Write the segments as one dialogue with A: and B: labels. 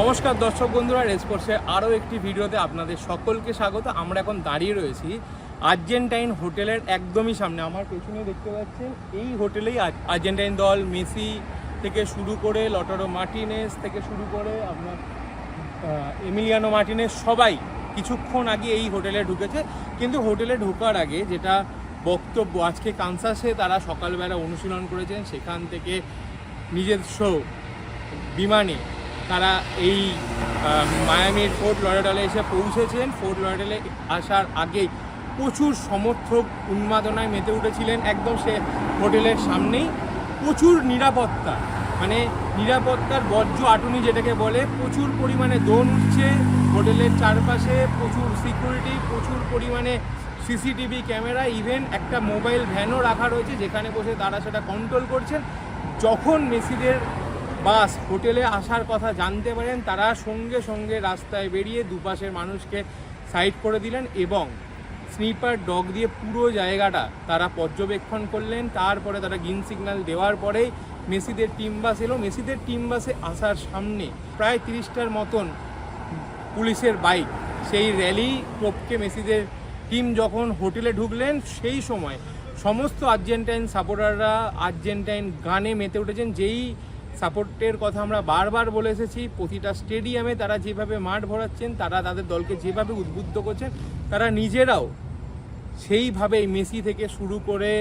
A: নমস্কার দর্শক বন্ধুরা, রেসকোর্সের আরও একটি ভিডিওতে আপনাদের সকলকে স্বাগত। আমরা এখন দাঁড়িয়ে রয়েছি আর্জেন্টাইন হোটেলের একদমই সামনে। আমার পেছনে দেখতে পাচ্ছেন এই হোটেলেই আর্জেন্টাইন দল মেসি থেকে শুরু করে লটারো মার্টিনেজ থেকে শুরু করে আপনার এমিলিয়ানো মার্টিনেজ সবাই কিছুক্ষণ আগে এই হোটেলে ঢুকেছে। কিন্তু হোটেলে ঢোকার আগে যেটা বক্তব্য, আজকে কানসাসে তারা সকালবেলা অনুশীলন করেছেন, সেখান থেকে নিজস্ব বিমানে তারা এই মায়ামির ফোর্ট লরেডলে এসে পৌঁছেছেন। ফোর্ট লরেডলে আসার আগেই প্রচুর সমর্থক উন্মাদনায় মেতে উঠেছিলেন। একদম সে হোটেলের সামনেই প্রচুর নিরাপত্তা, মানে নিরাপত্তার বজ্র আটুনি যেটাকে বলে, প্রচুর পরিমাণে দোন উঠছে হোটেলের চারপাশে, প্রচুর সিকিউরিটি, প্রচুর পরিমাণে সিসিটিভি ক্যামেরা, ইভেন একটা মোবাইল ভ্যানও রাখা রয়েছে যেখানে বসে তারা সেটা কন্ট্রোল করছেন। যখন মেসিদের বাস হোটেলে আসার কথা জানতে পারেন, তারা সঙ্গে সঙ্গে রাস্তায় বেরিয়ে দুপাশের মানুষকে সাইড করে দিলেন এবং স্নিপার ডগ দিয়ে পুরো জায়গাটা তারা পর্যবেক্ষণ করলেন। তারপরে তারা গ্রিন সিগন্যাল দেওয়ার পরেই মেসিদের টিম বাস এলো। মেসিদের টিম বাসে আসার সামনে প্রায় 30টার মতন পুলিশের বাইক সেই র্যালি টপকে মেসিদের টিম যখন হোটেলে ঢুকলেন, সেই সময় সমস্ত আর্জেন্টাইন সাপোর্টাররা আর্জেন্টাইন গানে মেতে উঠেছেন। যেই সাপোর্টের কথা আমরা বারবার বলে এসেছি, প্রতিটা স্টেডিয়ামে তারা যেভাবে মাঠ ভরাচ্ছেন, তারা তাদের দলকে যেভাবে উদ্বুদ্ধ করছেন, তারা নিজেরাও সেইভাবেই মেসি থেকে শুরু করে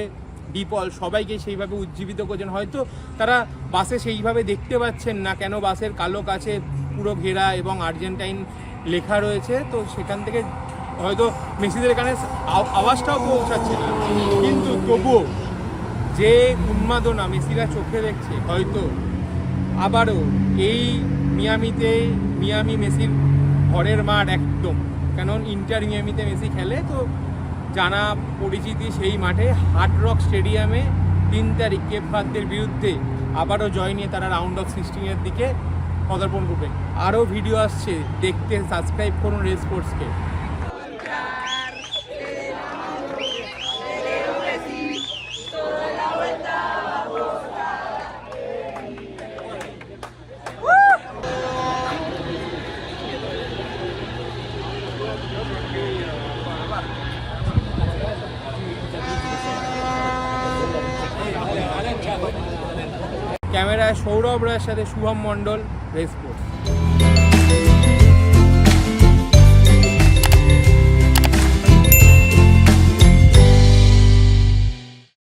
A: ডিপল সবাইকে সেইভাবে উজ্জীবিত করছেন। হয়তো তারা বাসে সেইভাবে দেখতে পাচ্ছেন না, কেন বাসের কালো কাছে পুরো ঘেরা এবং আর্জেন্টাইন লেখা রয়েছে, তো সেখান থেকে হয়তো মেসিদের কানে আওয়াজটাও পৌঁছাচ্ছে না। কিন্তু তবুও যে উন্মাদনা মেসিরা চোখে দেখছে, হয়তো আবারও এই মিয়ামি মেসির ঘরের মাঠ একদম, কারণ ইন্টার মিয়ামিতে মেসি খেলে, তো জানা পরিচিতি সেই মাঠে হার্ড রক স্টেডিয়ামে 3 তারিখ কেপ ভার্দের বিরুদ্ধে আবারও জয় নিয়ে তারা রাউন্ড অফ 16-এর দিকে পদার্পণ করবে। আরও ভিডিও আসছে দেখতে, সাবস্ক্রাইব করুন রেসকোর্সকে। ক্যামেরায় সৌরভ রায়ের সাথে শুভম মণ্ডল, রেসকোর্স।